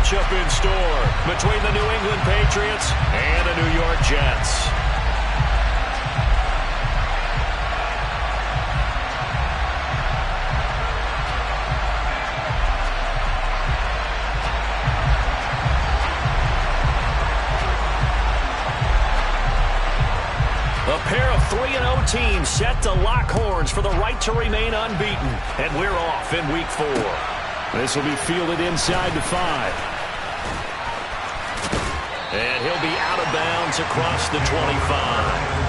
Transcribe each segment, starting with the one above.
matchup in store between the New England Patriots and the New York Jets. A pair of 3-0 teams set to lock horns for the right to remain unbeaten. And we're off in Week 4. This will be fielded inside the 5. And he'll be out of bounds across the 25.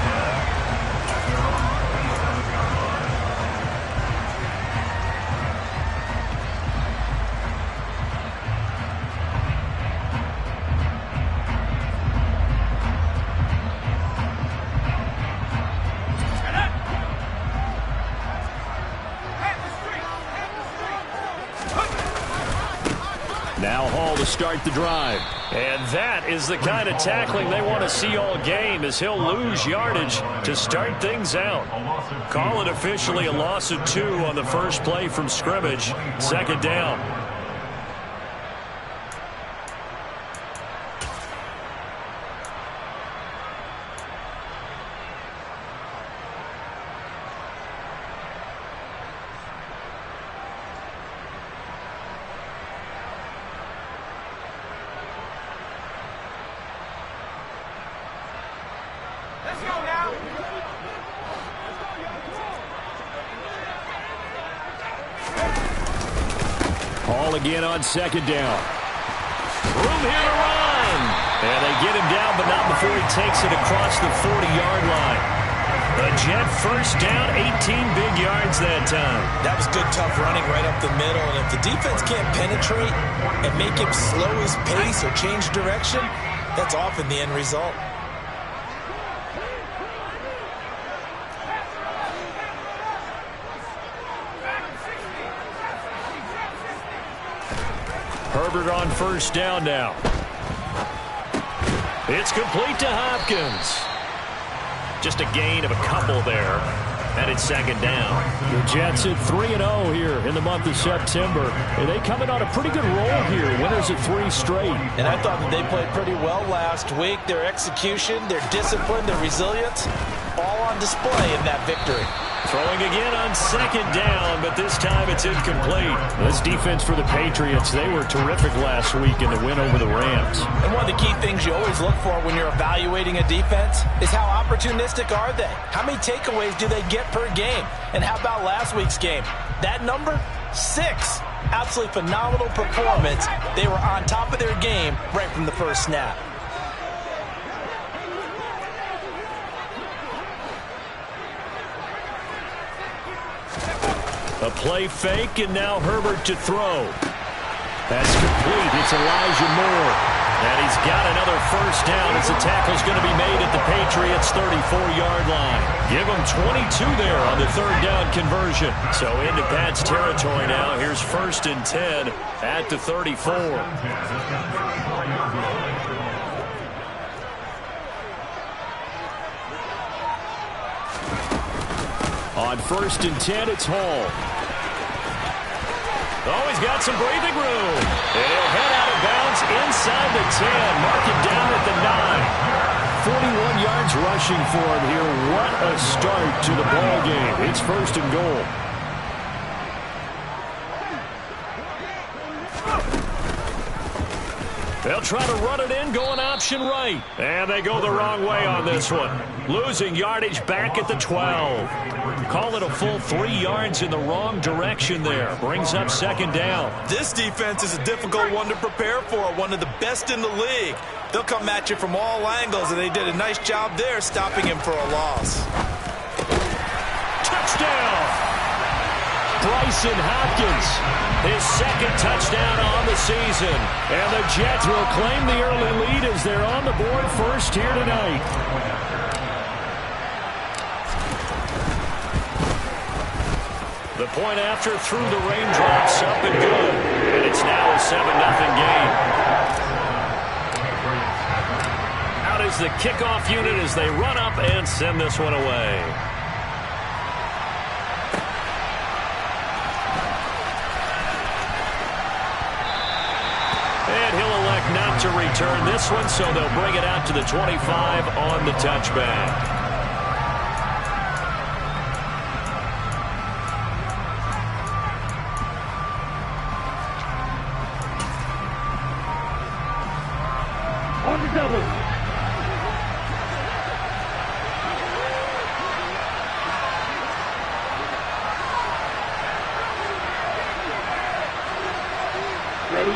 Now Hall to start the drive. And that is the kind of tackling they want to see all game, as he'll lose yardage to start things out. Call it officially a loss of 2 on the first play from scrimmage. Second down. Hall again on second down. Room here to run. And they get him down, but not before he takes it across the 40-yard line. A Jet first down, 18 big yards that time. That was good, tough running right up the middle. And if the defense can't penetrate and make him slow his pace or change direction, that's often the end result. Herbert on first down now. It's complete to Hopkins. Just a gain of a couple there. And it's second down. The Jets at 3-0 here in the month of September. And they come in on a pretty good roll here. Winners of 3 straight. And I thought that they played pretty well last week. Their execution, their discipline, their resilience, all on display in that victory. Throwing again on second down, but this time it's incomplete. This defense for the Patriots, they were terrific last week in the win over the Rams. And one of the key things you always look for when you're evaluating a defense is how opportunistic are they? How many takeaways do they get per game? And how about last week's game? That number? 6. Absolutely phenomenal performance. They were on top of their game right from the first snap. A play fake, and now Herbert to throw. That's complete. It's Elijah Moore. And he's got another first down as the tackle's going to be made at the Patriots' 34-yard line. Give him 22 there on the third down conversion. So into Pat's territory now. Here's 1st and 10 at the 34. On 1st and 10, it's Hall. Oh, he's got some breathing room. And he'll head out of bounds inside the 10. Mark it down at the 9. 41 yards rushing for him here. What a start to the ball game. It's 1st and goal. They'll try to run it in, going option right. And they go the wrong way on this one. Losing yardage back at the 12. Call it a full 3 yards in the wrong direction there. Brings up second down. This defense is a difficult one to prepare for. One of the best in the league. They'll come at you from all angles, and they did a nice job there stopping him for a loss. Touchdown! Bryson Hopkins, his second touchdown on the season. And the Jets will claim the early lead as they're on the board first here tonight. The point after through the raindrops, up and good. And it's now a 7-0 game. Out is the kickoff unit as they run up and send this one away. And he'll return this one, so they'll bring it out to the 25 on the touchback. On the double. Ready.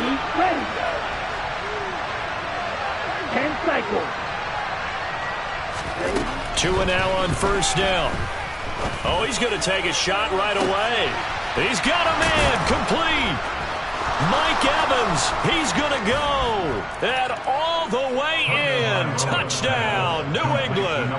10 cycles. Ready. 2 and now on first down. Oh, he's going to take a shot right away. He's got a man complete. Mike Evans, he's going to go. And all the way in. Touchdown, New England.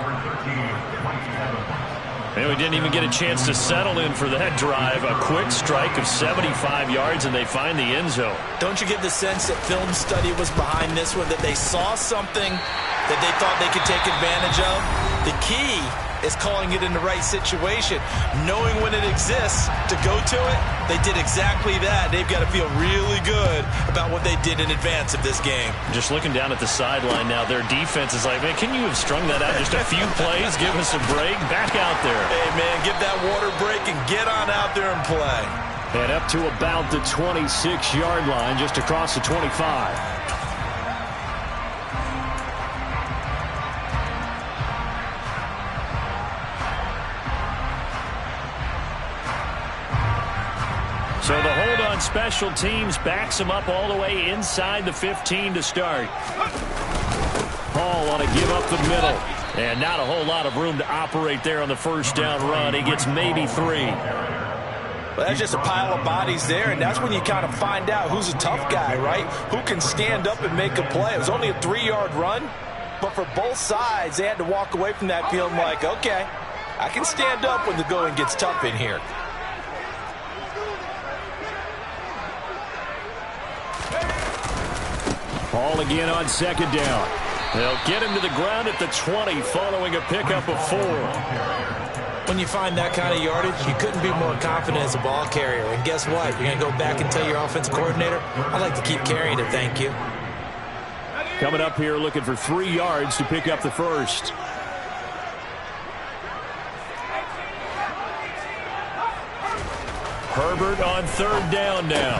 And we didn't even get a chance to settle in for that drive. A quick strike of 75 yards, and they find the end zone. Don't you get the sense that film study was behind this one, that they saw something that they thought they could take advantage of? The key is calling it in the right situation, knowing when it exists to go to it. They did exactly that. They've got to feel really good about what they did in advance of this game. Just looking down at the sideline now, their defense is like, man, can you have strung that out just a few plays? Give us a break. Back out there. Hey, man, give that water break and get on out there and play. And up to about the 26-yard line, just across the 25. So the hold on special teams backs him up all the way inside the 15 to start. Paul on a give up the middle. And not a whole lot of room to operate there on the first down run. He gets maybe 3. Well, that's just a pile of bodies there, and that's when you kind of find out who's a tough guy, right? Who can stand up and make a play. It was only a 3-yard run, but for both sides, they had to walk away from that feeling like, okay, I can stand up when the going gets tough in here. Paul again on second down. They'll get him to the ground at the 20 following a pickup of 4. When you find that kind of yardage, you couldn't be more confident as a ball carrier. And guess what? You're going to go back and tell your offensive coordinator, I'd like to keep carrying it, thank you. Coming up here looking for 3 yards to pick up the first. Herbert on third down now.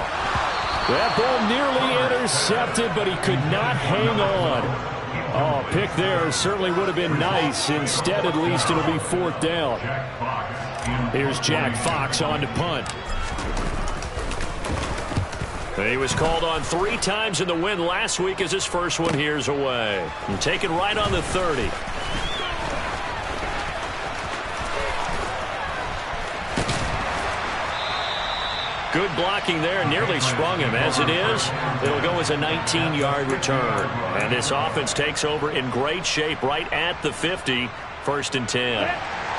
That ball nearly intercepted, but he could not hang on. Oh, pick there certainly would have been nice. Instead, at least, it'll be 4th down. Here's Jack Fox on to punt. He was called on 3 times in the win last week as his first one here's away. And taken right on the 30. Good blocking there, nearly sprung him. As it is, it'll go as a 19-yard return. And this offense takes over in great shape right at the 50, 1st and 10.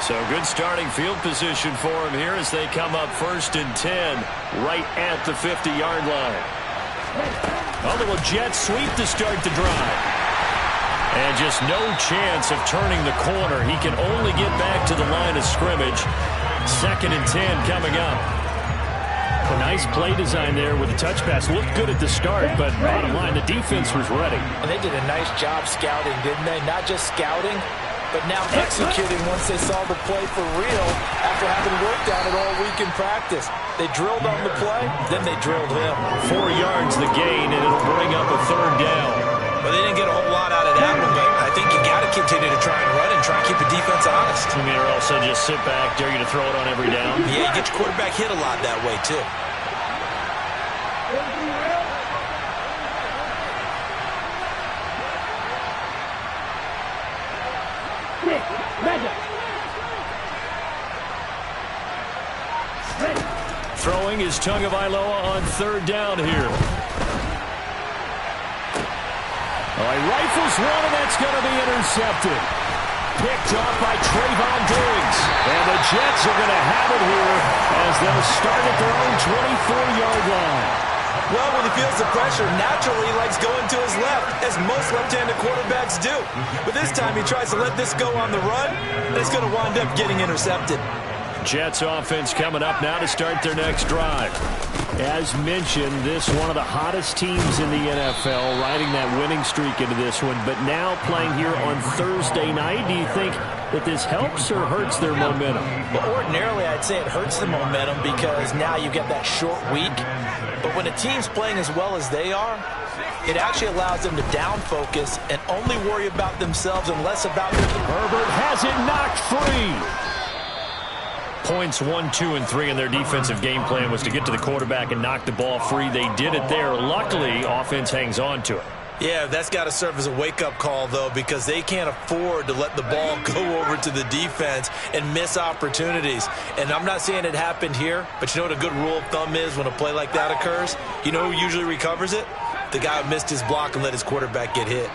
So good starting field position for him here as they come up 1st and 10 right at the 50-yard line. A little jet sweep to start the drive. And just no chance of turning the corner. He can only get back to the line of scrimmage. 2nd and 10 coming up. A nice play design there with the touch pass. Looked good at the start, but bottom line, the defense was ready. And they did a nice job scouting, didn't they? Not just scouting, but now executing once they saw the play for real after having worked on it all week in practice. They drilled on the play, then they drilled him. 4 yards the gain, and it'll bring up a 3rd down. Well, they didn't get a whole lot out of that one, but I think you got to continue to try and run and try and keep the defense honest. I mean, or also just sit back, dare you to throw it on every down. Yeah, you get your quarterback hit a lot that way, too. Throwing is Tagovailoa on 3rd down here. Oh, he rifles one, and that's going to be intercepted. Picked off by Trayvon Diggs. And the Jets are going to have it here as they'll start at their own 24-yard line. Well, when he feels the pressure, naturally he likes going to his left, as most left-handed quarterbacks do. But this time he tries to let this go on the run, and it's going to wind up getting intercepted. Jets offense coming up now to start their next drive. As mentioned, this one of the hottest teams in the NFL, riding that winning streak into this one, but now playing here on Thursday night. Do you think that this helps or hurts their momentum? Well, ordinarily, I'd say it hurts the momentum because now you get that short week. But when a team's playing as well as they are, it actually allows them to down focus and only worry about themselves and less about their... Herbert has it knocked free. Points 1, 2, and 3 in their defensive game plan was to get to the quarterback and knock the ball free. They did it there. Luckily, offense hangs on to it. Yeah, that's got to serve as a wake-up call, though, because they can't afford to let the ball go over to the defense and miss opportunities. And I'm not saying it happened here, but you know what a good rule of thumb is when a play like that occurs? You know who usually recovers it? The guy who missed his block and let his quarterback get hit.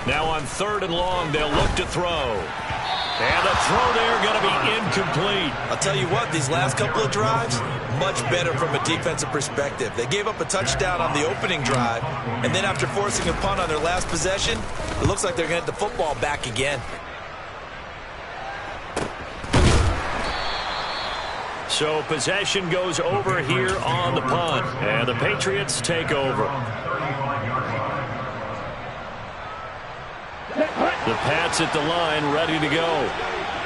Now on 3rd and long, they'll look to throw. And the throw there going to be incomplete. I'll tell you what, these last couple of drives, much better from a defensive perspective. They gave up a touchdown on the opening drive, and then after forcing a punt on their last possession, it looks like they're going to get the football back again. So possession goes over here on the punt, and the Patriots take over. The Pats at the line, ready to go.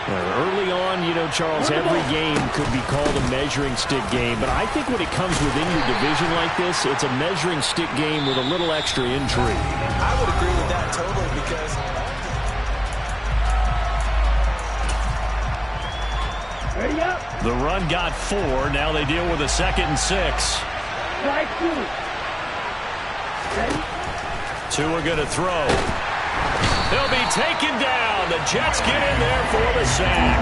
Early on, you know, Charles, every game could be called a measuring stick game. But I think when it comes within your division like this, it's a measuring stick game with a little extra intrigue. I would agree with that totally because... Ready up. The run got 4. Now they deal with a 2nd and 6. Try 2. Ready. 2 are going to throw. They'll be taken down. The Jets get in there for the sack.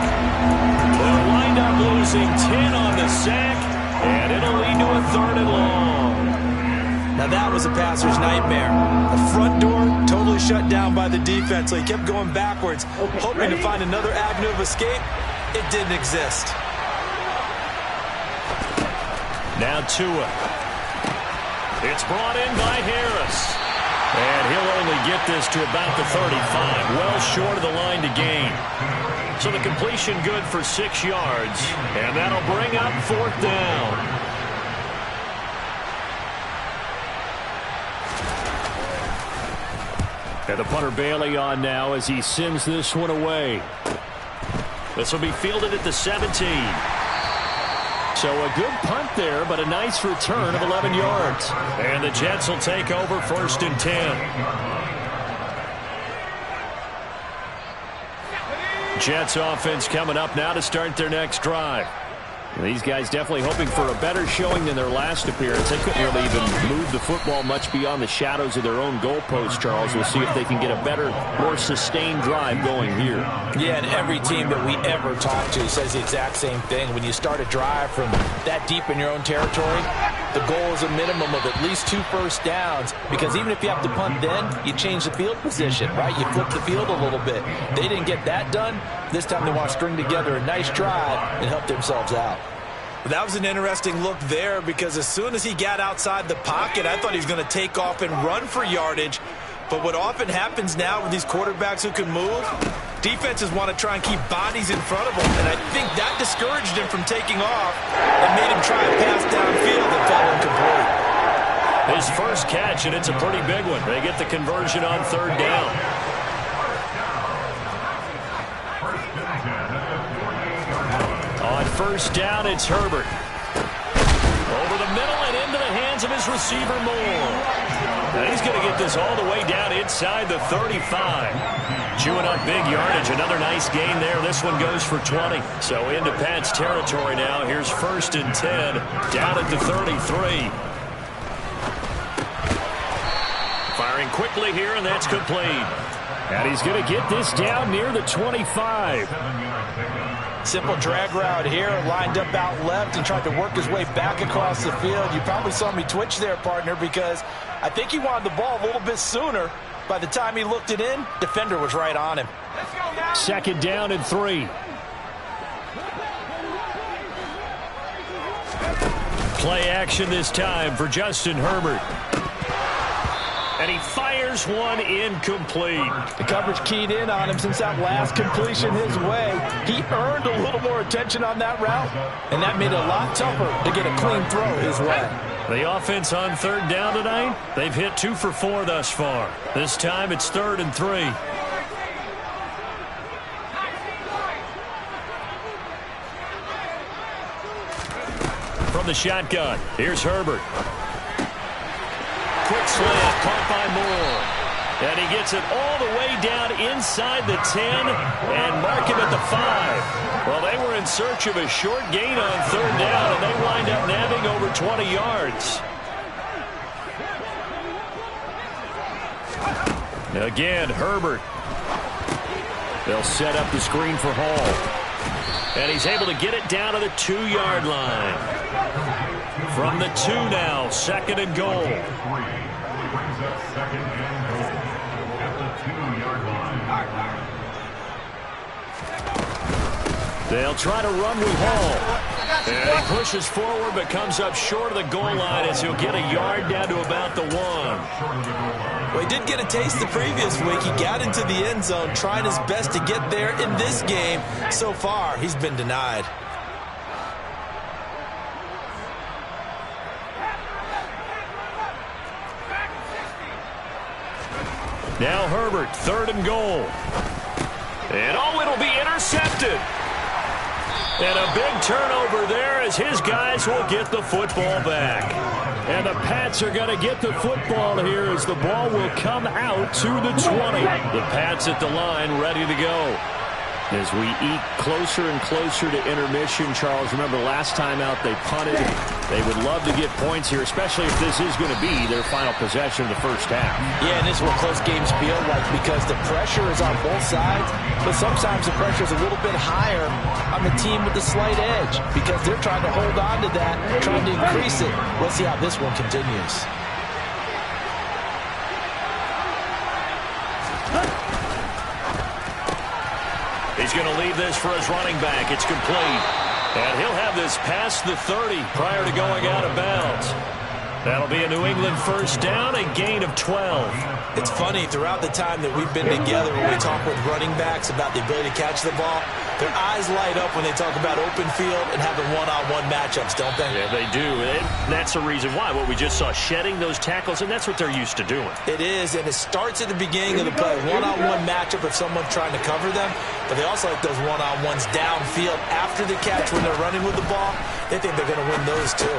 They'll wind up losing 10 on the sack, and it'll lead to a 3rd and long. Now that was a passer's nightmare. The front door totally shut down by the defense, so he kept going backwards, hoping to find another avenue of escape. It didn't exist. Now Tua. It's brought in by Harris. And he'll only get this to about the 35, well short of the line to gain. So the completion good for 6 yards, and that'll bring up 4th down. And the punter Bailey on now as he sends this one away. This will be fielded at the 17. So a good punt there, but a nice return of 11 yards. And the Jets will take over 1st and 10. Jets offense coming up now to start their next drive. These guys definitely hoping for a better showing than their last appearance. They couldn't really even move the football much beyond the shadows of their own goalpost, Charles. We'll see if they can get a better, more sustained drive going here. Yeah, and every team that we ever talk to says the exact same thing. When you start a drive from that deep in your own territory, the goal is a minimum of at least 2 first downs, because even if you have to punt then, you change the field position, right? You flip the field a little bit. They didn't get that done. This time they want to string together a nice drive and help themselves out. That was an interesting look there, because as soon as he got outside the pocket, I thought he was going to take off and run for yardage. But what often happens now with these quarterbacks who can move, defenses want to try and keep bodies in front of them. And I think that discouraged him from taking off and made him try a pass downfield that fell incomplete. His first catch, and it's a pretty big one. They get the conversion on 3rd down. On 1st down, it's Herbert. Over the middle and into the hands of his receiver, Moore. And he's going to get this all the way down inside the 35. Chewing up big yardage. Another nice gain there. This one goes for 20. So into Pat's territory now. Here's 1st and 10. Down at the 33. Firing quickly here, and that's complete. And he's going to get this down near the 25. Simple drag route here, lined up out left and tried to work his way back across the field. You probably saw me twitch there, partner, because I think he wanted the ball a little bit sooner. By the time he looked it in, defender was right on him. 2nd down and 3. Play action this time for Justin Herbert. And he fires one incomplete. The coverage keyed in on him since that last completion his way. He earned a little more attention on that route, and that made it a lot tougher to get a clean throw his way. The offense on third down tonight, they've hit 2 for 4 thus far. This time it's 3rd and 3. From the shotgun, here's Herbert. Quick slant, caught by Moore. And he gets it all the way down inside the 10 and mark him at the 5. Well, they were in search of a short gain on third down, and they wind up nabbing over 20 yards. Again, Herbert. They'll set up the screen for Hall. And he's able to get it down to the 2-yard line. From the 2 now, 2nd and goal. They'll try to run with Hall. And he pushes forward but comes up short of the goal line as he'll get a yard down to about the 1. Well, he did get a taste the previous week. He got into the end zone, trying his best to get there in this game. So far, he's been denied. Now Herbert, 3rd and goal. And oh, it'll be intercepted. And a big turnover there as his guys will get the football back. And the Pats are going to get the football here as the ball will come out to the 20. The Pats at the line ready to go. As we eke closer and closer to intermission, Charles, remember last time out they punted. They would love to get points here, especially if this is going to be their final possession of the first half. Yeah, and this is what close games feel like because the pressure is on both sides, but sometimes the pressure is a little bit higher on the team with the slight edge because they're trying to hold on to that, trying to increase it. Let's see how this one continues. He's going to leave this for his running back. It's complete. And he'll have this past the 30 prior to going out of bounds. That'll be a New England first down, a gain of 12. It's funny, throughout the time that we've been together, when we talk with running backs about the ability to catch the ball, their eyes light up when they talk about open field and having one-on-one matchups, don't they? Yeah, they do. And that's the reason why. What we just saw, shedding those tackles, and that's what they're used to doing. It is, and it starts at the beginning of the play. One-on-one matchup if someone's trying to cover them, but they also like those one-on-ones downfield after the catch when they're running with the ball. They think they're going to win those, too.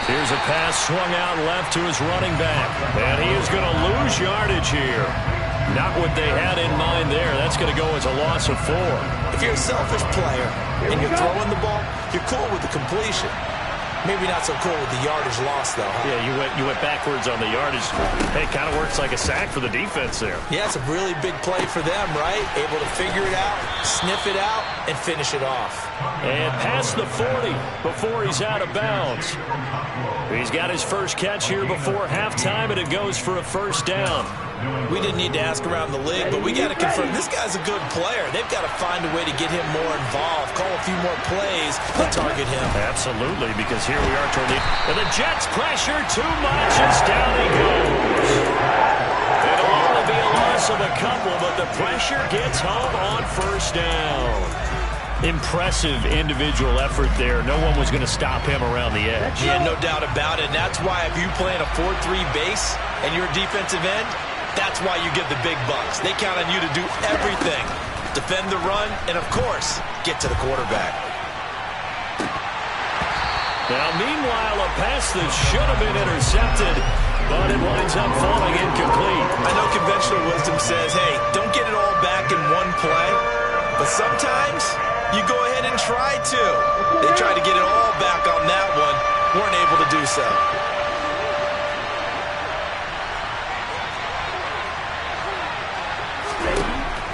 Here's a pass swung out left to his running back, and he is going to lose yardage here. Not what they had in mind there. That's going to go as a loss of 4. If you're a selfish player and you're throwing the ball, you're cool with the completion. Maybe not so cool with the yardage loss, though. Huh? Yeah, you went backwards on the yardage. Hey, it kind of works like a sack for the defense there. Yeah, it's a really big play for them, right? Able to figure it out, sniff it out, and finish it off. And past the 40 before he's out of bounds. He's got his first catch here before halftime, and it goes for a first down. We didn't need to ask around the league, but we got to confirm this guy's a good player. They've got to find a way to get him more involved, call a few more plays to target him. Absolutely, because here we are toward the... And the Jets pressure too much as down he goes. It'll only be a loss of a couple, but the pressure gets home on first down. Impressive individual effort there. No one was going to stop him around the edge. Yeah, no doubt about it. And that's why if you play in a 4-3 base and you're a defensive end, that's why you get the big bucks. They count on you to do everything. Defend the run and, of course, get to the quarterback. Now, meanwhile, a pass that should have been intercepted, but it winds up falling incomplete. I know conventional wisdom says, hey, don't get it all back in one play. But sometimes you go ahead and try to. They tried to get it all back on that one. Weren't able to do so.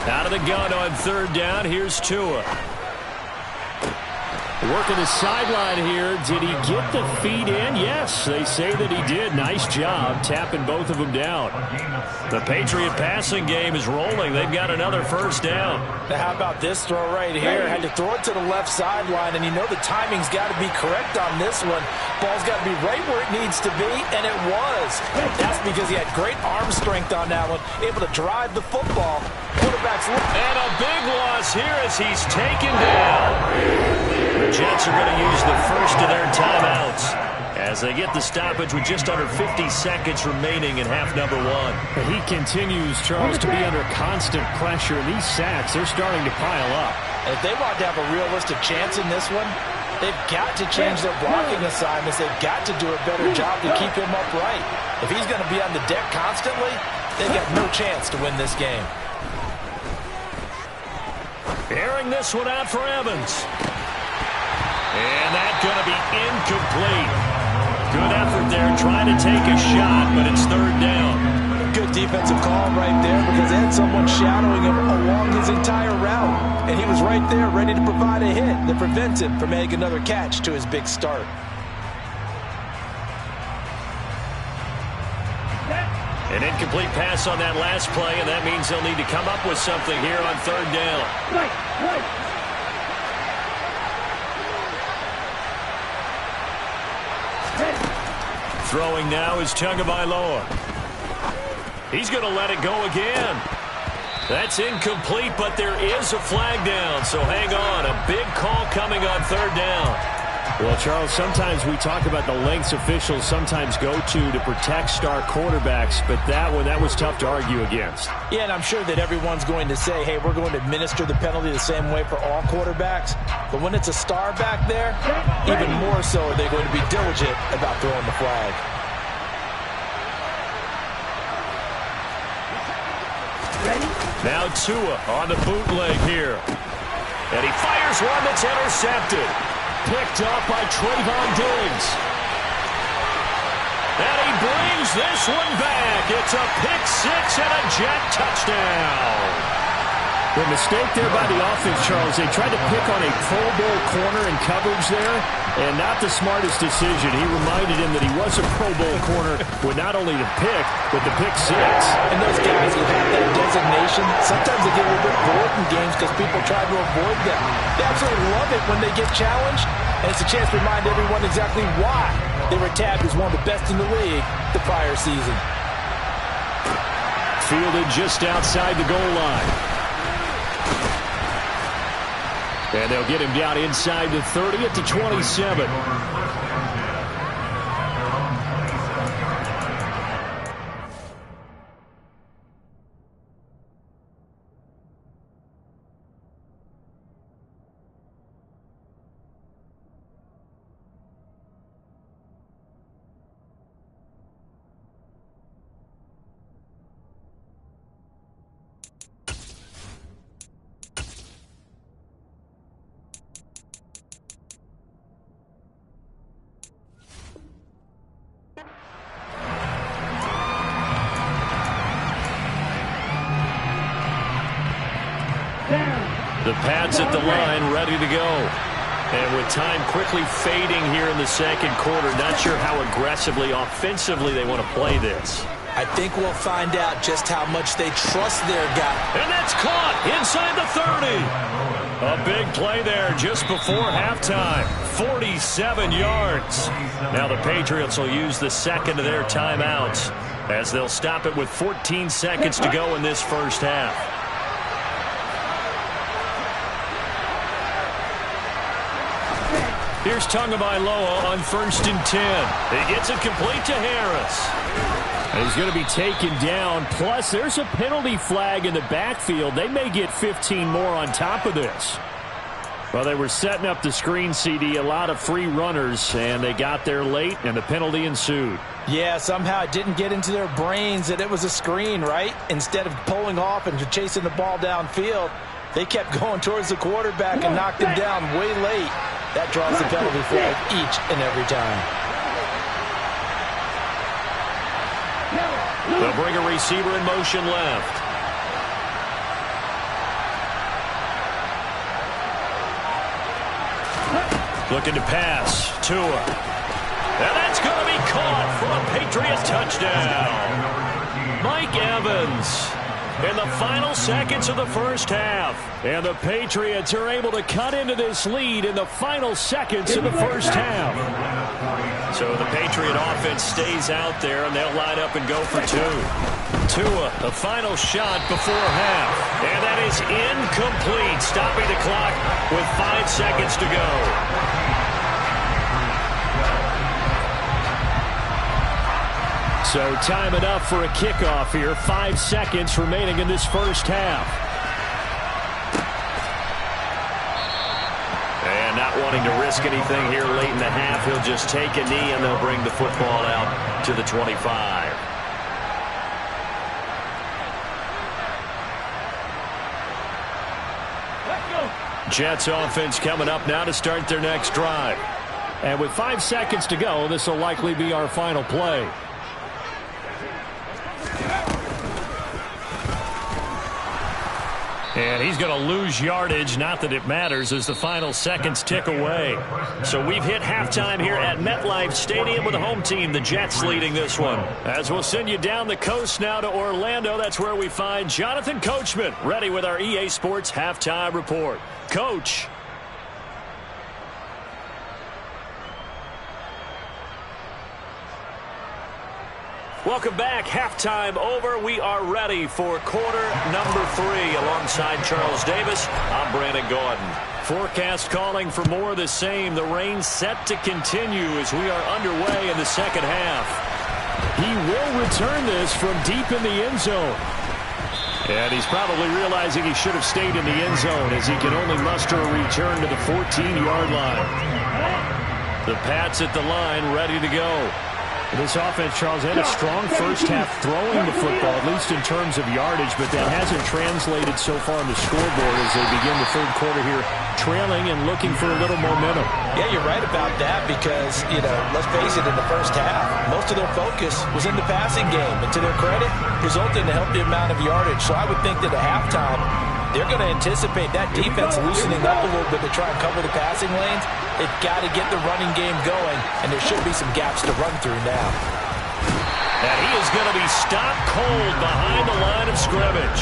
Out of the gun on third down, here's Tua. Working the sideline here. Did he get the feet in? Yes, they say that he did. Nice job tapping both of them down. The Patriot passing game is rolling. They've got another first down. Now how about this throw right here? Had to throw it to the left sideline, and you know the timing's got to be correct on this one. Ball's got to be right where it needs to be, and it was. That's because he had great arm strength on that one, able to drive the football. Quarterback's and a big loss here as he's taken down. The Jets are going to use the first of their timeouts as they get the stoppage with just under 50 seconds remaining in half number one. He continues, Charles, to be under constant pressure. These sacks, they're starting to pile up. And if they want to have a realistic chance in this one, they've got to change their blocking assignments. They've got to do a better job to keep him upright. If he's going to be on the deck constantly, they've got no chance to win this game. Airing this one out for Evans. And that's going to be incomplete. Good effort there trying to take a shot, but it's third down. Good defensive call right there because they had someone shadowing him along his entire route. And he was right there ready to provide a hit that prevents him from making another catch to his big start. An incomplete pass on that last play, and that means they'll need to come up with something here on third down. Throwing now is Tagovailoa. He's going to let it go again. That's incomplete, but there is a flag down, so hang on. A big call coming on third down. Well, Charles, sometimes we talk about the lengths officials sometimes go to protect star quarterbacks, but that was tough to argue against. Yeah, and I'm sure that everyone's going to say, hey, we're going to administer the penalty the same way for all quarterbacks. But when it's a star back there, even more so are they going to be diligent about throwing the flag. Now Tua on the bootleg here. And he fires one that's intercepted. Picked up by Trayvon Diggs. And he brings this one back. It's a pick six and a Jet touchdown. The mistake there by the offense, Charles, they tried to pick on a Pro Bowl corner in coverage there, and not the smartest decision. He reminded him that he was a Pro Bowl corner with not only the pick, but the pick six. And those guys who have that designation, sometimes they get a little bit bored in games because people try to avoid them. They absolutely love it when they get challenged, and it's a chance to remind everyone exactly why they were tabbed as one of the best in the league the prior season. Fielded just outside the goal line. And they'll get him down inside the 30 at the 27. The Pats at the line, ready to go. And with time quickly fading here in the second quarter, not sure how aggressively, offensively they want to play this. I think we'll find out just how much they trust their guy. And that's caught inside the 30. A big play there just before halftime. 47 yards. Now the Patriots will use the second of their timeouts as they'll stop it with 14 seconds to go in this first half. Here's Tagovailoa on 1st and 10. He gets it complete to Harris. And he's going to be taken down. Plus, there's a penalty flag in the backfield. They may get 15 more on top of this. Well, they were setting up the screen, CD, a lot of free runners, and they got there late, and the penalty ensued. Yeah, somehow it didn't get into their brains that it was a screen, right? Instead of pulling off and chasing the ball downfield, they kept going towards the quarterback and knocked him down way late. That draws the penalty flag each and every time. They'll bring a receiver in motion left. Looking to pass. Tua. And that's going to be caught for a Patriots touchdown. Mike Evans in the final seconds of the first half. And the Patriots are able to cut into this lead in the final seconds of the first half. So the Patriot offense stays out there, and they'll line up and go for two. Tua, the final shot before half. And that is incomplete, stopping the clock with 5 seconds to go. So time enough for a kickoff here. 5 seconds remaining in this first half. And not wanting to risk anything here late in the half, he'll just take a knee and they'll bring the football out to the 25. Jets offense coming up now to start their next drive. And with 5 seconds to go, this will likely be our final play. And he's going to lose yardage, not that it matters, as the final seconds tick away. So we've hit halftime here at MetLife Stadium with the home team, the Jets, leading this one. As we'll send you down the coast now to Orlando, that's where we find Jonathan Coachman, ready with our EA Sports halftime report. Coach. Welcome back. Halftime over. We are ready for quarter number 3. Alongside Charles Davis, I'm Brandon Gordon. Forecast calling for more of the same. The rain set to continue as we are underway in the second half. He will return this from deep in the end zone. And he's probably realizing he should have stayed in the end zone as he can only muster a return to the 14-yard line. The Pats at the line, ready to go. This offense, Charles, had a strong first half throwing the football, at least in terms of yardage, but that hasn't translated so far on the scoreboard as they begin the third quarter here, trailing and looking for a little momentum. Yeah, you're right about that because, let's face it, in the first half, most of their focus was in the passing game. And to their credit, resulted in a healthy amount of yardage. So I would think that at halftime, they're going to anticipate that defense loosening up a little bit to try and cover the passing lanes. They've got to get the running game going, and there should be some gaps to run through now. And he is going to be stopped cold behind the line of scrimmage.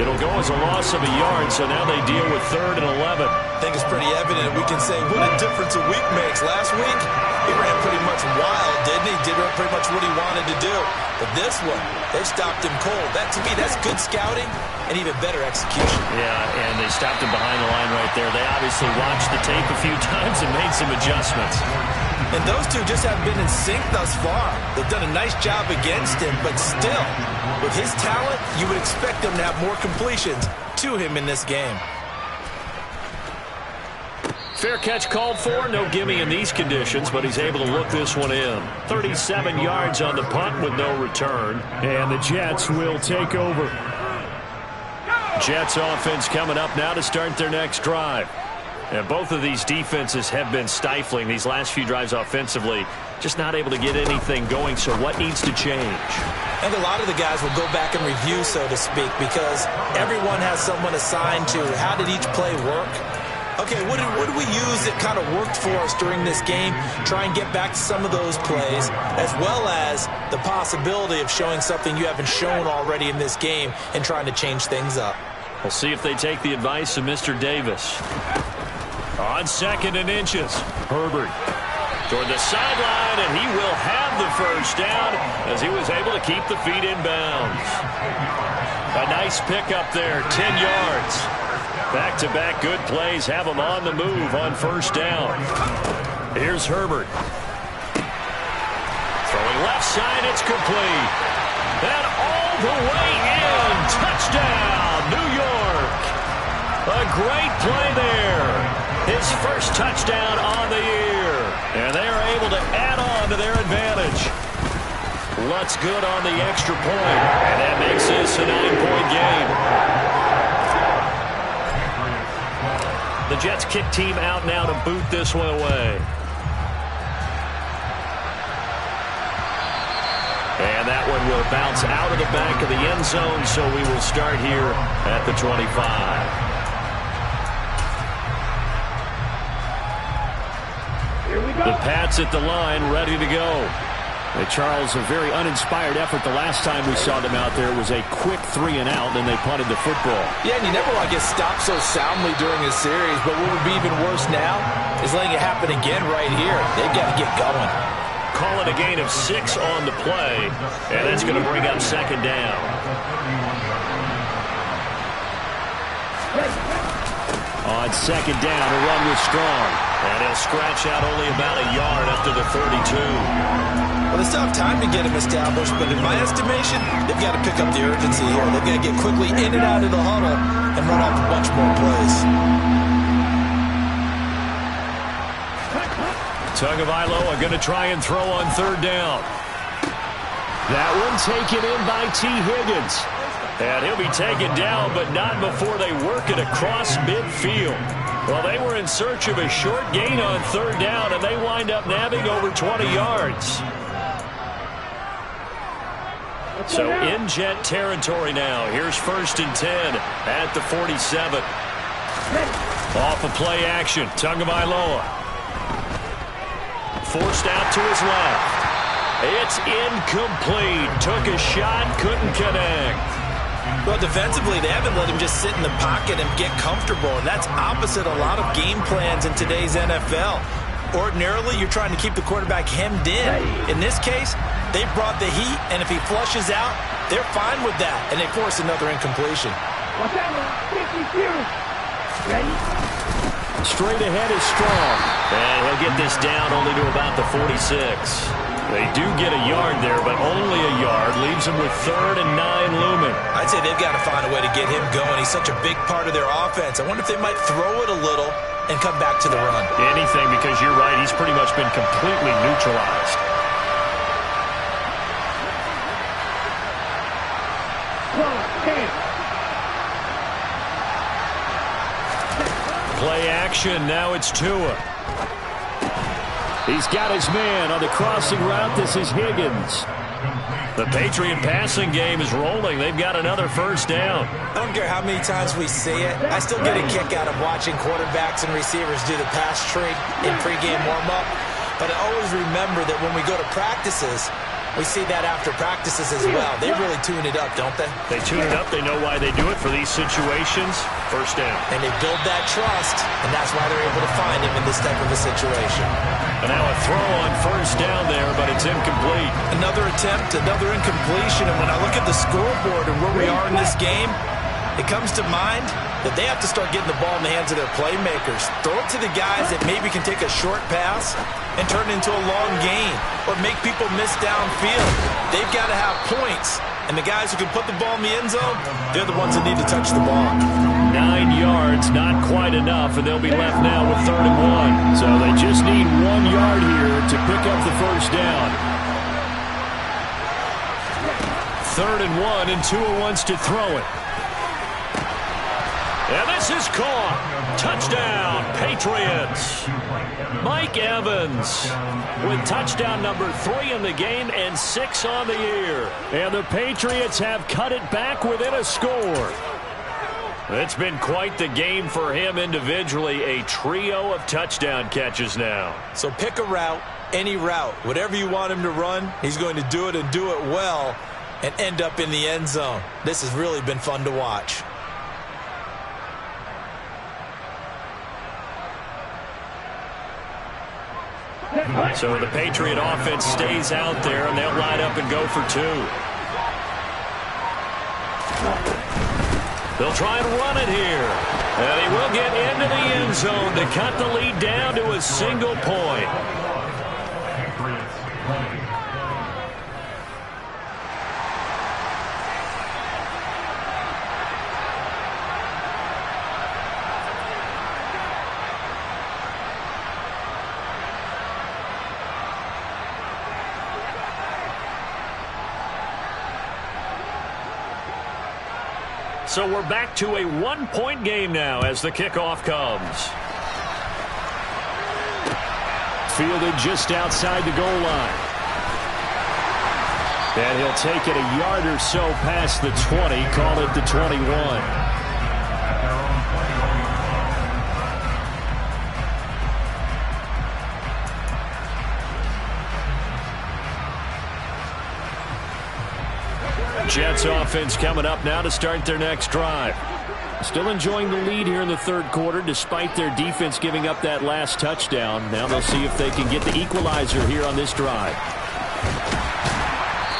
It'll go as a loss of a yard, so now they deal with 3rd and 11. I think it's pretty evident. We can say what a difference a week makes. Last week, he ran pretty much wild, didn't he? Did pretty much what he wanted to do. But this one, they stopped him cold. That, to me, that's good scouting and even better execution. Yeah, and they stopped him behind the line right there. They obviously watched the tape a few times and made some adjustments. And those two just haven't been in sync thus far. They've done a nice job against him, but still, with his talent, you would expect them to have more completions to him in this game. Fair catch called for. No gimme in these conditions, but he's able to look this one in. 37 yards on the punt with no return. And the Jets will take over. Jets offense coming up now to start their next drive. And both of these defenses have been stifling these last few drives offensively. Just not able to get anything going, so what needs to change? I think a lot of the guys will go back and review, so to speak, because everyone has someone assigned to how did each play work. Okay, what did we use that kind of worked for us during this game? Try and get back to some of those plays, as well as the possibility of showing something you haven't shown already in this game and trying to change things up. We'll see if they take the advice of Mr. Davis. On 2nd and inches, Herbert toward the sideline, and he will have the first down as he was able to keep the feet in bounds. A nice pickup there, 10 yards. Back-to-back good plays have him on the move on first down. Here's Herbert. Throwing left side, it's complete. And all the way in. Touchdown, New York. A great play there. His first touchdown on the year. And they are able to add on to their advantage. Lutz good on the extra point. And that makes this a 9-point game. The Jets kick team out now to boot this one away. And that one will bounce out of the back of the end zone, so we will start here at the 25. The Pats at the line, ready to go. Charles, a very uninspired effort the last time we saw them out there. It was a quick 3 and out, and they punted the football. Yeah, and you never want to get stopped so soundly during a series, but what would be even worse now is letting it happen again right here. They've got to get going. Call it a gain of 6 on the play, and that's going to bring up second down. On second down, a run was strong. And he'll scratch out only about a yard up to the 32. Well, they still have time to get him established, but in my estimation, they've got to pick up the urgency here. They've got to get quickly in and out of the huddle and run off a bunch more plays. Tagovailoa going to try and throw on third down. That one taken in by T. Higgins. And he'll be taken down, but not before they work it across midfield. Well, they were in search of a short gain on third down, and they wind up nabbing over 20 yards. So in Jet territory now. Here's 1st and 10 at the 47. Off of play action. Tagovailoa. Forced out to his left. It's incomplete. Took a shot, couldn't connect. Well, defensively, they haven't let him just sit in the pocket and get comfortable, and that's opposite a lot of game plans in today's NFL. Ordinarily, you're trying to keep the quarterback hemmed in. In this case, they brought the heat, and if he flushes out, they're fine with that, and they force another incompletion. Straight ahead is strong. And he'll get this down only to about the 46. They do get a yard there, but only a yard. Leaves him with 3rd and 9 looming. I'd say they've got to find a way to get him going. He's such a big part of their offense. I wonder if they might throw it a little and come back to the run. Anything, because you're right. He's pretty much been completely neutralized. Play action. Now it's Tua. He's got his man on the crossing route. This is Higgins. The Patriot passing game is rolling. They've got another first down. I don't care how many times we see it. I still get a kick out of watching quarterbacks and receivers do the pass trick in pregame warm-up. But I always remember that when we go to practices, we see that after practices as well. They really tune it up, don't they? They tune it up. They know why they do it for these situations. First down. And they build that trust, and that's why they're able to find him in this type of a situation. And now a throw on first down there, but it's incomplete. Another attempt, another incompletion. And when I look at the scoreboard and where we are in this game, it comes to mind that they have to start getting the ball in the hands of their playmakers. Throw it to the guys that maybe can take a short pass and turn it into a long gain or make people miss downfield. They've got to have points. And the guys who can put the ball in the end zone, they're the ones that need to touch the ball. 9 yards, not quite enough, and they'll be left now with 3rd and 1. So they just need 1 yard here to pick up the first down. 3rd and 1, and Tua wants to throw it. And this is caught. Touchdown, Patriots. Mike Evans with touchdown number 3 in the game and 6 on the year. And the Patriots have cut it back within a score. It's been quite the game for him individually. A trio of touchdown catches now. So pick a route, any route. Whatever you want him to run, he's going to do it and do it well and end up in the end zone. This has really been fun to watch. So the Patriot offense stays out there, and they'll line up and go for 2. They'll try and run it here. And he will get into the end zone to cut the lead down to a single point. So we're back to a 1-point game now as the kickoff comes. Fielded just outside the goal line. And he'll take it a yard or so past the 20, call it the 21. Jets offense coming up now to start their next drive. Still enjoying the lead here in the third quarter despite their defense giving up that last touchdown. Now they'll see if they can get the equalizer here on this drive.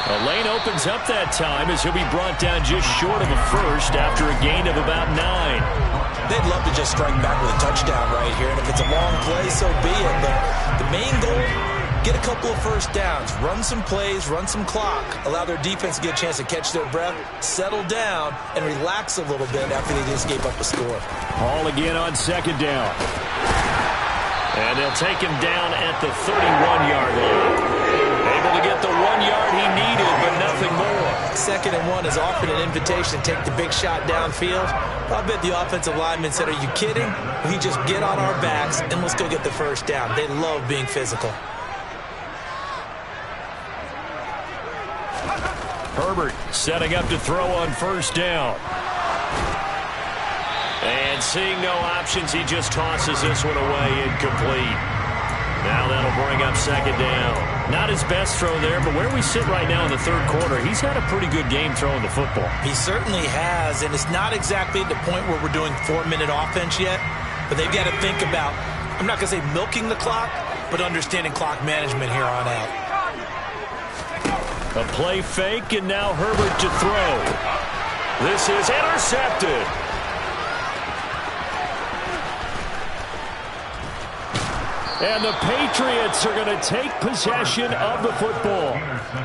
A lane opens up that time as he'll be brought down just short of a first after a gain of about 9. They'd love to just strike back with a touchdown right here, and if it's a long play, so be it. But the main goal, get a couple of first downs, run some plays, run some clock, allow their defense to get a chance to catch their breath, settle down, and relax a little bit after they just gave up a score. Hall again on second down. And they'll take him down at the 31-yard line. Able to get the 1 yard he needed, but nothing more. 2nd and 1 is offered an invitation to take the big shot downfield. I bet the offensive lineman said, are you kidding? We just get on our backs and let's go get the first down. They love being physical. Herbert setting up to throw on first down. And seeing no options, he just tosses this one away, incomplete. Now that'll bring up second down. Not his best throw there, but where we sit right now in the third quarter, he's had a pretty good game throwing the football. He certainly has, and it's not exactly at the point where we're doing 4-minute offense yet, but they've got to think about, I'm not going to say milking the clock, but understanding clock management here on out. A play fake, and now Herbert to throw. This is intercepted. And the Patriots are going to take possession of the football.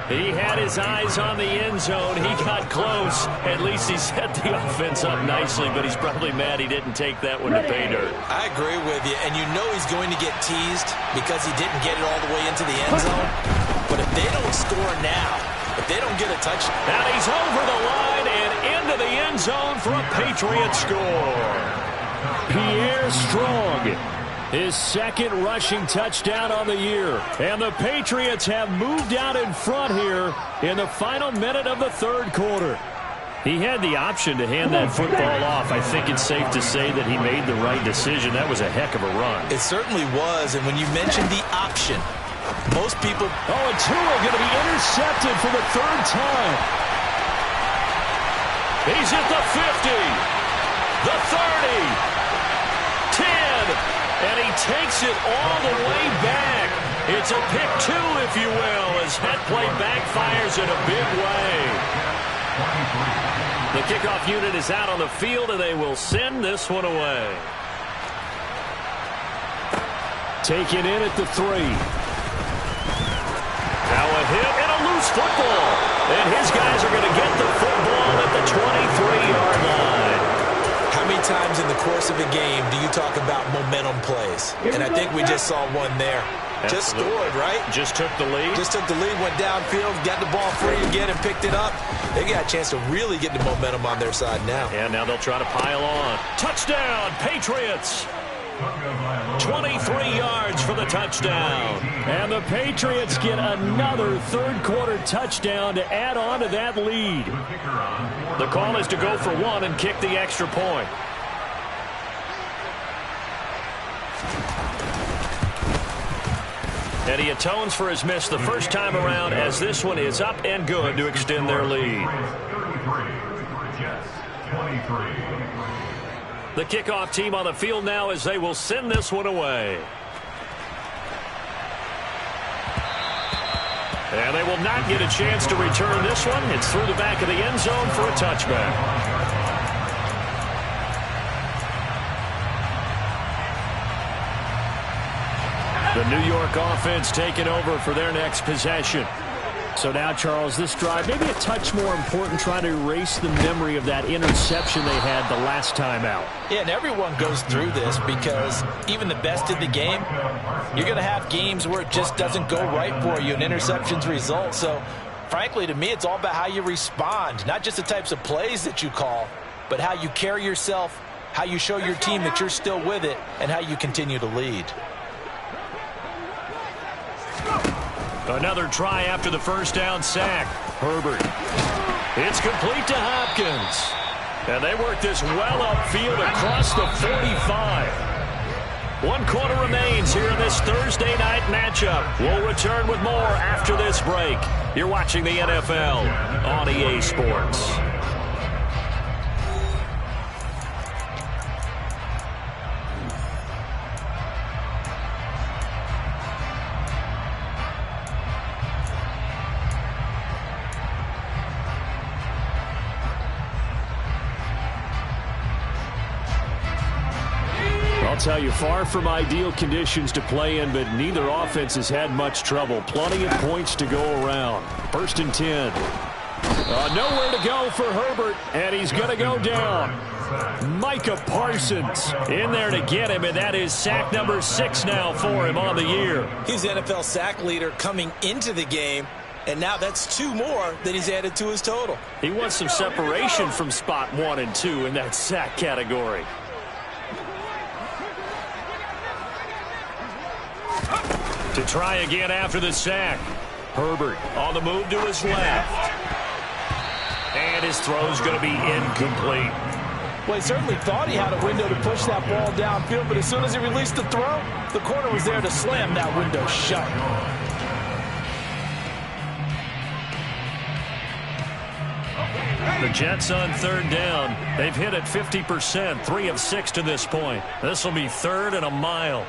He had his eyes on the end zone. He got close. At least he set the offense up nicely, but he's probably mad he didn't take that one to pay dirt. I agree with you, and you know he's going to get teased because he didn't get it all the way into the end zone. But if they don't score now, if they don't get a touchdown. And he's over the line and into the end zone for a Patriot score. Pierre Strong. His second rushing touchdown on the year. And the Patriots have moved out in front here in the final minute of the third quarter. He had the option to hand that football off. I think it's safe to say that he made the right decision. That was a heck of a run. It certainly was. And when you mentioned the option, most people... Oh, and Tua going to be intercepted for the third time. He's at the 50, the 30, 10. And he takes it all the way back. It's a pick 2, if you will, as that play backfires in a big way. The kickoff unit is out on the field, and they will send this one away. Taken in at the 3. Now a hit and a loose football. And his guys are going to get the football at the 23-yard line. How many times in the course of a game do you talk about momentum plays? And I think we just saw one there. Absolutely. Just scored, right? Just took the lead. Just took the lead, went downfield, got the ball free again and picked it up. They got a chance to really get the momentum on their side now. And now they'll try to pile on. Touchdown, Patriots! 23 yards for the touchdown. And the Patriots get another third-quarter touchdown to add on to that lead. The call is to go for 1 and kick the extra point. And he atones for his miss the first time around, as this one is up and good to extend their lead. The kickoff team on the field now as they will send this one away. And they will not get a chance to return this one. It's through the back of the end zone for a touchback. The New York offense taking over for their next possession. So now, Charles, this drive, maybe a touch more important, trying to erase the memory of that interception they had the last time out. Yeah, and everyone goes through this because even the best in the game, you're going to have games where it just doesn't go right for you and interceptions result. So, frankly, to me, it's all about how you respond, not just the types of plays that you call, but how you carry yourself, how you show your team that you're still with it, and how you continue to lead. Another try after the first down sack. Herbert. It's complete to Hopkins. And they work this well upfield across the 45. 1 quarter remains here in this Thursday night matchup. We'll return with more after this break. You're watching the NFL on EA Sports. I'll tell you, far from ideal conditions to play in, but neither offense has had much trouble. Plenty of points to go around. 1st and 10. Nowhere to go for Herbert, and he's going to go down. Micah Parsons in there to get him, and that is sack number 6 now for him on the year. He's the NFL sack leader coming into the game, and now that's 2 more that he's added to his total. He wants some separation from spot 1 and 2 in that sack category. To try again after the sack. Herbert on the move to his left. And his throw's going to be incomplete. Well, he certainly thought he had a window to push that ball downfield, but as soon as he released the throw, the corner was there to slam that window shut. The Jets on 3rd down. They've hit it 50%, 3 of 6 to this point. This will be 3rd and a mile.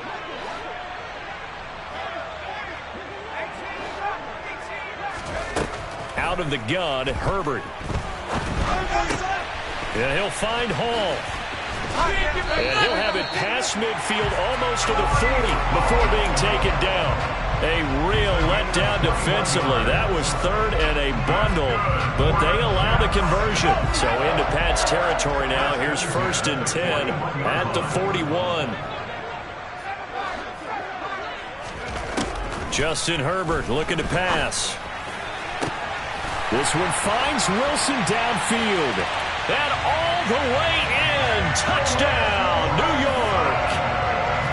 Out of the gun, Herbert. And he'll find Hall. And he'll have it past midfield almost to the 40 before being taken down. A real letdown defensively. That was 3rd and a bundle, but they allow the conversion. So into Pat's territory now. Here's 1st and 10 at the 41. Justin Herbert looking to pass. This one finds Wilson downfield. And all the way in. Touchdown, New York.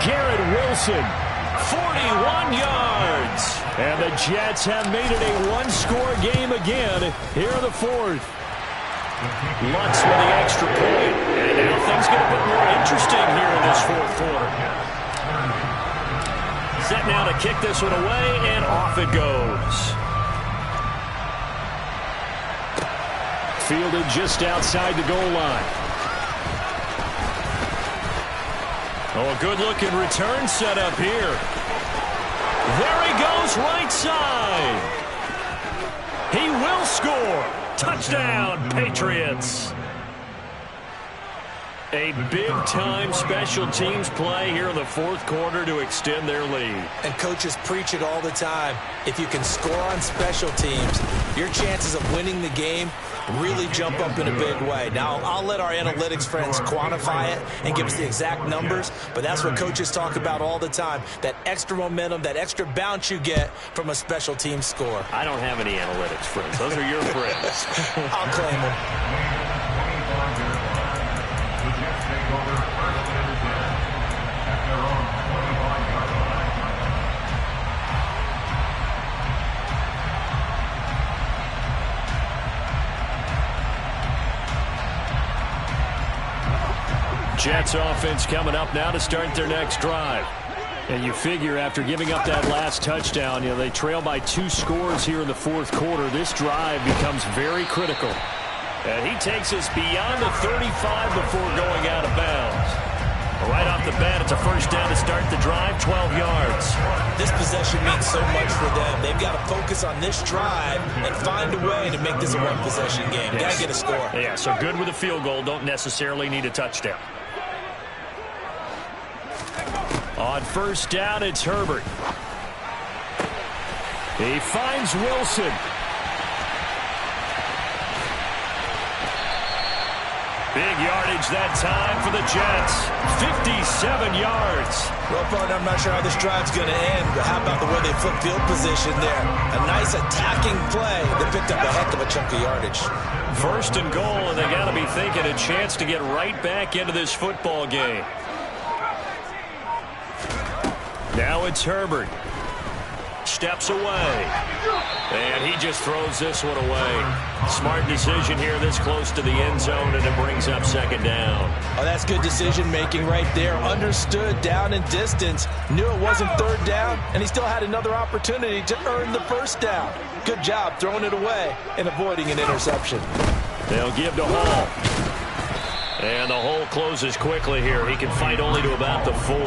Garrett Wilson, 41 yards. And the Jets have made it a 1-score game again here in the 4th. Lutz with the extra point. And now things get a bit more interesting here in this 4th quarter. Set now to kick this one away, and off it goes. Fielded just outside the goal line. Oh, a good-looking return set up here. There he goes, right side. He will score. Touchdown, Patriots. A big-time special teams play here in the 4th quarter to extend their lead. And coaches preach it all the time. If you can score on special teams, your chances of winning the game really jump up in a big way. Now, I'll let our analytics friends quantify it and give us the exact numbers, but that's what coaches talk about all the time, that extra momentum, that extra bounce you get from a special team score. I don't have any analytics friends. Those are your friends. I'll claim them. Jets offense coming up now to start their next drive. And you figure after giving up that last touchdown, they trail by 2 scores here in the 4th quarter. This drive becomes very critical. And he takes us beyond the 35 before going out of bounds. Right off the bat, it's a 1st down to start the drive, 12 yards. This possession means so much for them. They've got to focus on this drive and find a way to make this a 1-possession game. Got to get a score. Yeah, so good with a field goal. Don't necessarily need a touchdown. On 1st down, it's Herbert. He finds Wilson. Big yardage that time for the Jets. 57 yards. Well, partner, I'm not sure how this drive's going to end, but how about the way they flip field position there? A nice attacking play that picked up a heck of a chunk of yardage. 1st and goal, and they got to be thinking a chance to get right back into this football game. Now it's Herbert. steps away. And he just throws this one away. Smart decision here this close to the end zone, and it brings up second down. Oh, that's good decision-making right there. Understood down and distance. Knew it wasn't third down, and he still had another opportunity to earn the first down. Good job throwing it away and avoiding an interception. They'll give to Hall. And the hole closes quickly here. He can fight only to about the 4.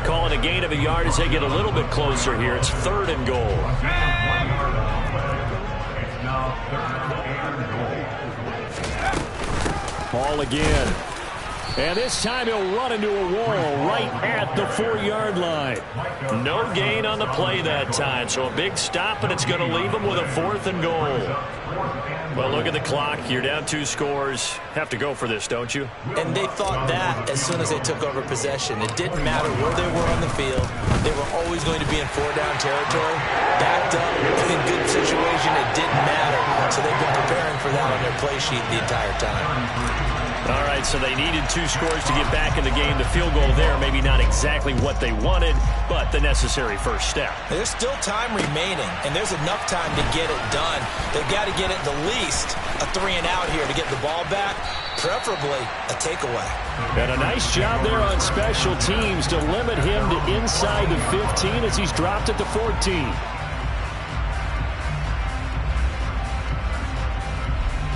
Calling a gain of a yard as they get a little bit closer here. It's 3rd and goal. Hall again. And this time he'll run into a wall right at the 4-yard line. No gain on the play that time. So a big stop, and it's going to leave him with a 4th and goal. Well, look at the clock. You're down 2 scores. Have to go for this, don't you? And they thought that as soon as they took over possession. It didn't matter where they were on the field. They were always going to be in 4-down territory. Backed up, in good situation, it didn't matter. So they've been preparing for that on their play sheet the entire time. All right, so they needed 2 scores to get back in the game. The field goal there, maybe not exactly what they wanted, but the necessary first step. There's still time remaining, and there's enough time to get it done. They've got to get it the least a 3-and-out here to get the ball back, preferably a takeaway. And a nice job there on special teams to limit him to inside the 15 as he's dropped at the 14.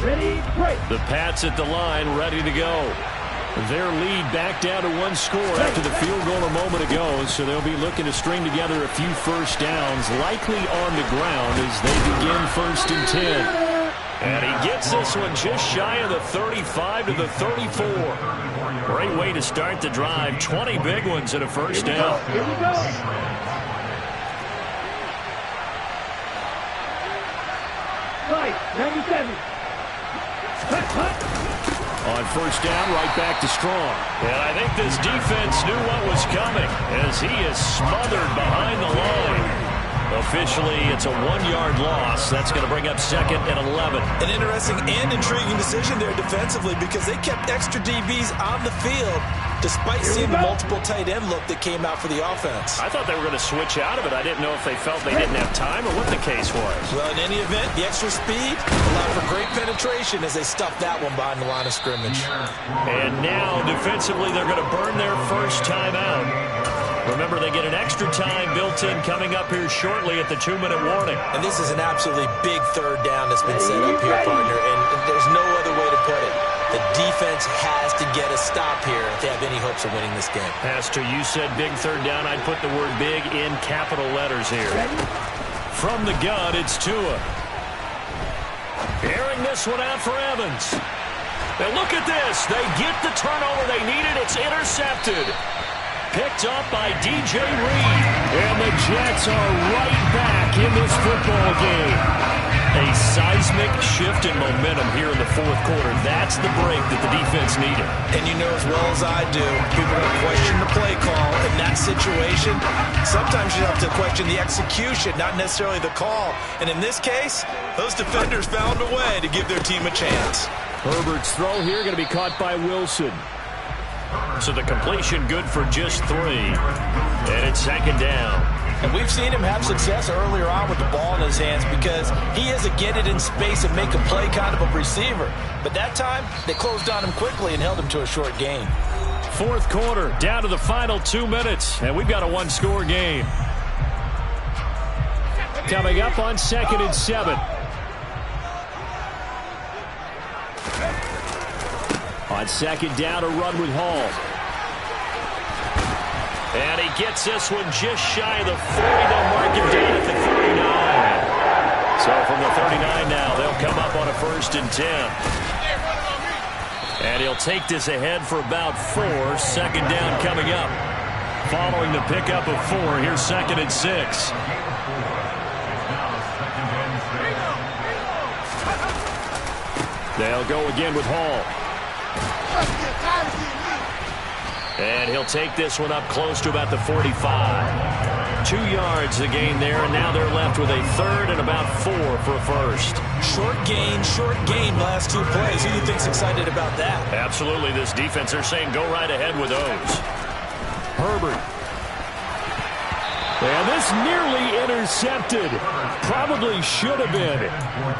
Ready, break. The Pats at the line, ready to go. Their lead back down to 1 score after the field goal a moment ago, so they'll be looking to string together a few first downs, likely on the ground as they begin 1st and 10. And he gets this one just shy of the 35 to the 34. Great way to start the drive. 20 big ones and a first down. Here we go. Fight, 97. On first down, right back to Strong. And I think this defense knew what was coming as he is smothered behind the line. Officially, it's a 1-yard loss. That's going to bring up 2nd and 11. An interesting and intriguing decision there defensively because they kept extra DBs on the field despite seeing the multiple tight end look that came out for the offense. I thought they were going to switch out of it. I didn't know if they felt they didn't have time or what the case was. Well, in any event, the extra speed allowed for great penetration as they stuffed that one behind the line of scrimmage. And now, defensively, they're going to burn their first time out. Remember, they get an extra time built in coming up here shortly at the 2-minute warning. And this is an absolutely big 3rd down that's been set up here, partner, and there's no other way to put it. The defense has to get a stop here if they have any hopes of winning this game. Has to. You said big 3rd down. I'd put the word big in capital letters here. From the gun, it's Tua. Airing this one out for Evans. Now look at this. They get the turnover they needed. It's intercepted. Picked up by DJ Reed. And the Jets are right back in this football game. A seismic shift in momentum here in the 4th quarter. That's the break that the defense needed. And you know as well as I do, people will question the play call in that situation. Sometimes you have to question the execution, not necessarily the call. And in this case, those defenders found a way to give their team a chance. Herbert's throw here going to be caught by Wilson. So the completion good for just 3. And it's 2nd down. And we've seen him have success earlier on with the ball in his hands because he is a get it in space and make a play kind of a receiver. But that time, they closed on him quickly and held him to a short gain. 4th quarter, down to the final 2 minutes, and we've got a 1-score game. Coming up on 2nd and 7. On 2nd down, a run with Hall. And he gets this one just shy of the 40. They'll mark him down at the 39. So from the 39 now, they'll come up on a 1st and 10. And he'll take this ahead for about 4. 2nd down coming up. Following the pickup of 4, here's 2nd and 6. They'll go again with Hall. And he'll take this one up close to about the 45. 2 yards the gain there, and now they're left with a 3rd and about 4 for a 1st. Short gain last 2 plays. Who do you think's excited about that? Absolutely, this defense, they're saying go right ahead with those. Herbert. And this nearly intercepted. Probably should have been.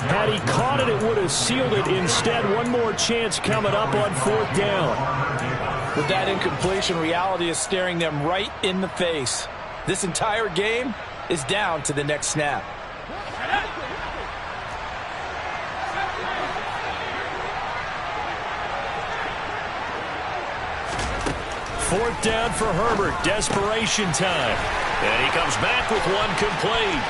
Had he caught it, it would have sealed it. Instead, one more chance coming up on 4th down. With that incompletion, reality is staring them right in the face. This entire game is down to the next snap. 4th down for Herbert. Desperation time. And he comes back with one complete.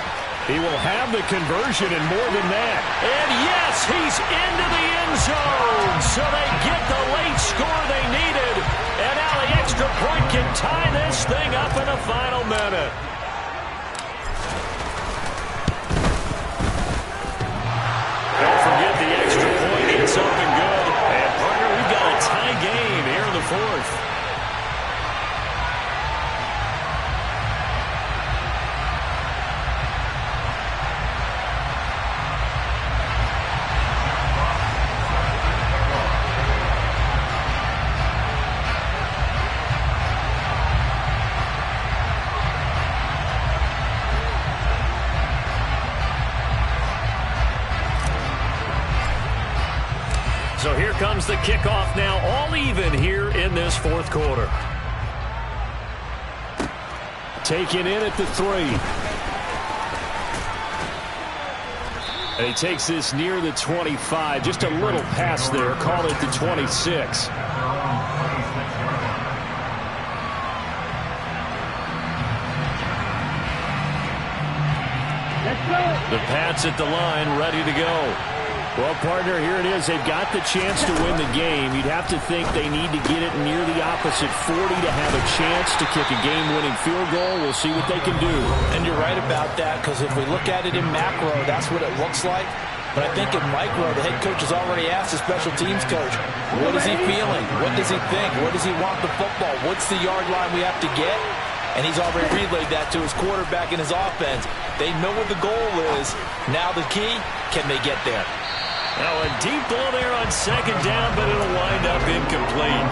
He will have the conversion and more than that. And yes, he's into the end zone. So they get the late score they needed. And now the extra point can tie this thing up in the final minute. Don't forget the extra point. It's up and good. And partner, we've got a tie game here in the 4th. So here comes the kickoff now, all even here in this 4th quarter. Taken in at the 3. And he takes this near the 25. Just a little pass there. Call it the 26. The Pats at the line, ready to go. Well, partner, here it is. They've got the chance to win the game. You'd have to think they need to get it near the opposite 40 to have a chance to kick a game-winning field goal. We'll see what they can do. And you're right about that, because if we look at it in macro, that's what it looks like. But I think in micro, the head coach has already asked the special teams coach, what is he feeling? What does he think? Where does he want the football? What's the yard line we have to get? And he's already relayed that to his quarterback and his offense. They know what the goal is. Now the key, can they get there? Now a deep ball there on 2nd down, but it'll wind up incomplete.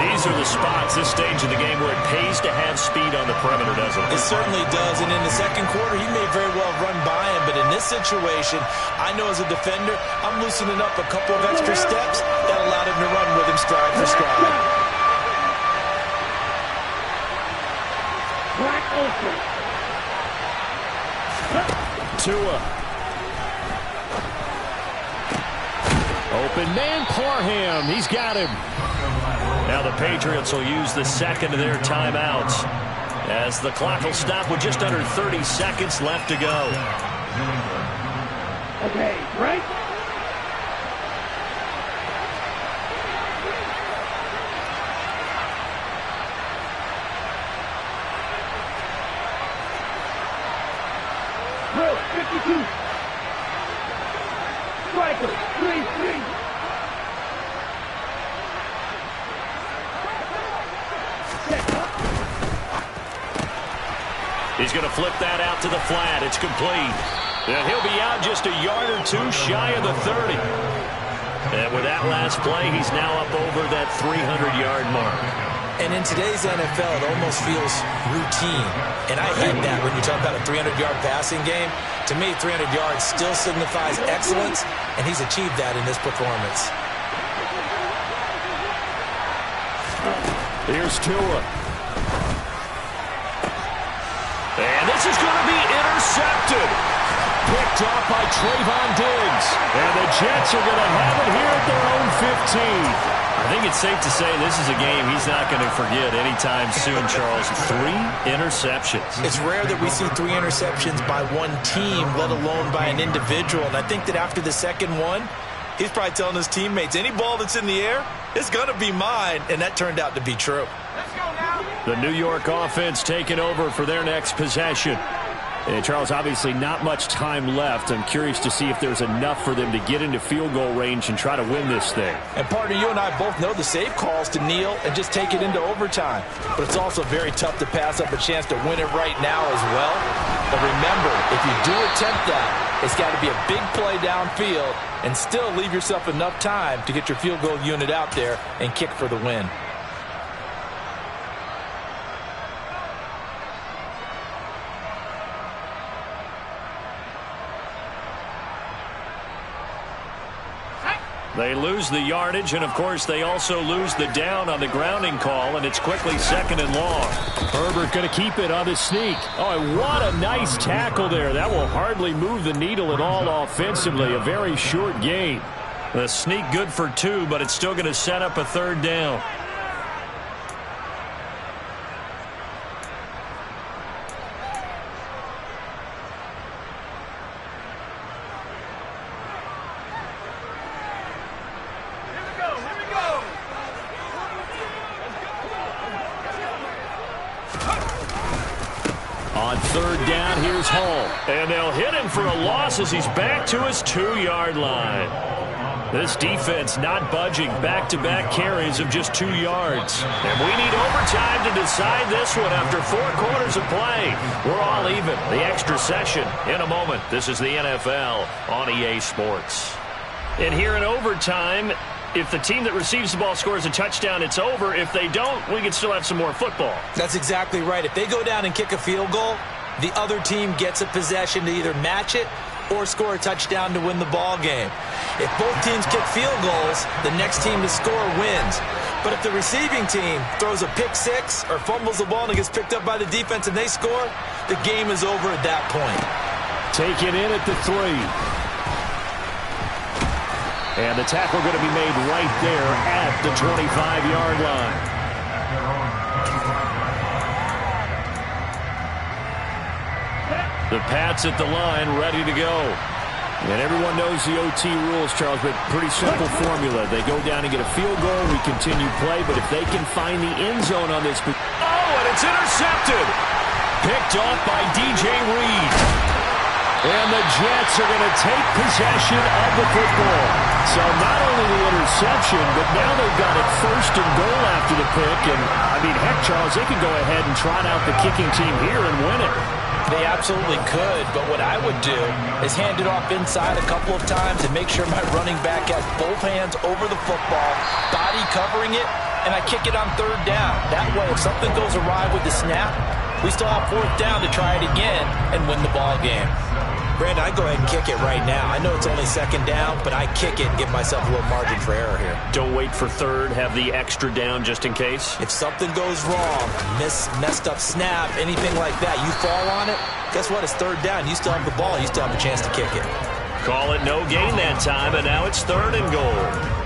These are the spots, this stage of the game, where it pays to have speed on the perimeter, doesn't it? It certainly does, and in the 2nd quarter, he may very well run by him, but in this situation, I know as a defender, I'm loosening up a couple of extra steps that allowed him to run with him stride for stride. Tua. Open man, Parham. He's got him. Now the Patriots will use the 2nd of their timeouts as the clock will stop with just under 30 seconds left to go. Okay, right? Drill, 52. Striker, 3-3. He's going to flip that out to the flat. It's complete. And he'll be out just a yard or two shy of the 30. And with that last play, he's now up over that 300-yard mark. And in today's NFL, it almost feels routine. And I hate that when you talk about a 300-yard passing game. To me, 300 yards still signifies excellence, and he's achieved that in this performance. Here's Tua. And this is going to be intercepted. Picked off by Trayvon Diggs. And the Jets are going to have it here at their own 15. I think it's safe to say this is a game he's not going to forget anytime soon, Charles. 3 interceptions. It's rare that we see 3 interceptions by one team, let alone by an individual. And I think that after the 2nd one, he's probably telling his teammates, any ball that's in the air, it's going to be mine. And that turned out to be true. The New York offense taking over for their next possession. And Charles, obviously not much time left. I'm curious to see if there's enough for them to get into field goal range and try to win this thing. And partner, you and I both know the safe calls to kneel and just take it into overtime. But it's also very tough to pass up a chance to win it right now as well. But remember, if you do attempt that, it's got to be a big play downfield and still leave yourself enough time to get your field goal unit out there and kick for the win. They lose the yardage, and, of course, they also lose the down on the grounding call, and it's quickly 2nd and long. Herbert going to keep it on the sneak. Oh, and what a nice tackle there. That will hardly move the needle at all offensively. A very short gain. The sneak good for 2, but it's still going to set up a 3rd down. On 3rd down, here's Hall. And they'll hit him for a loss as he's back to his 2-yard line. This defense not budging. Back-to-back carries of just 2 yards. And we need overtime to decide this one after 4 quarters of play. We're all even. The extra session in a moment. This is the NFL on EA Sports. And here in overtime, if the team that receives the ball scores a touchdown, it's over. If they don't, we can still have some more football. That's exactly right. If they go down and kick a field goal, the other team gets a possession to either match it or score a touchdown to win the ball game. If both teams kick field goals, the next team to score wins. But if the receiving team throws a pick 6 or fumbles the ball and it gets picked up by the defense and they score, the game is over at that point. Take it in at the 3. And the tackle going to be made right there at the 25-yard line. The Pats at the line, ready to go. And everyone knows the OT rules, Charles, but pretty simple formula. They go down and get a field goal, we continue play, but if they can find the end zone on this... Oh, and it's intercepted! Picked off by DJ Reed. And the Jets are going to take possession of the football. So not only the interception, but now they've got it 1st and goal after the pick. And, I mean, heck, Charles, they could go ahead and trot out the kicking team here and win it. They absolutely could, but what I would do is hand it off inside a couple of times and make sure my running back has both hands over the football, body covering it, and I kick it on 3rd down. That way, if something goes awry with the snap, we still have 4th down to try it again and win the ball game. Brandon, I go ahead and kick it right now. I know it's only 2nd down, but I kick it and give myself a little margin for error here. Don't wait for 3rd. Have the extra down just in case. If something goes wrong, messed up snap, anything like that, you fall on it, guess what? It's 3rd down. You still have the ball. You still have a chance to kick it. Call it no gain that time, and now it's 3rd and goal.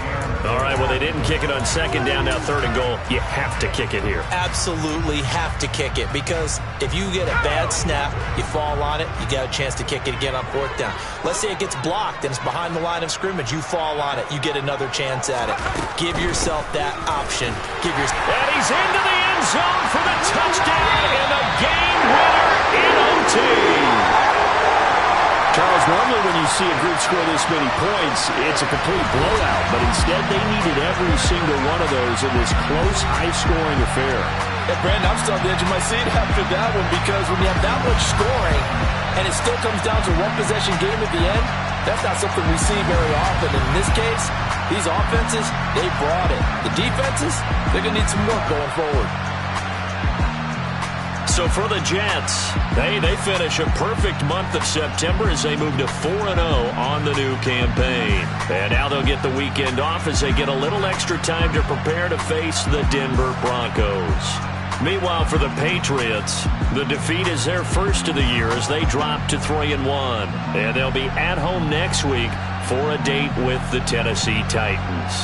All right, well, they didn't kick it on 2nd down, now 3rd and goal. You have to kick it here. Absolutely have to kick it, because if you get a bad snap, you fall on it, you got a chance to kick it again on 4th down. Let's say it gets blocked and it's behind the line of scrimmage. You fall on it, you get another chance at it. Give yourself that option. And he's into the end zone for the touchdown and the game winner in OT. Charles, normally when you see a group score this many points, it's a complete blowout. But instead, they needed every single one of those in this close, high-scoring affair. Hey, Brandon, I'm still on the edge of my seat after that one, because when you have that much scoring and it still comes down to one possession game at the end, that's not something we see very often. In this case, these offenses, they brought it. The defenses, they're going to need some work going forward. So for the Jets, they finish a perfect month of September as they move to 4-0 on the new campaign. And now they'll get the weekend off as they get a little extra time to prepare to face the Denver Broncos. Meanwhile, for the Patriots, the defeat is their first of the year as they drop to 3-1. And they'll be at home next week for a date with the Tennessee Titans.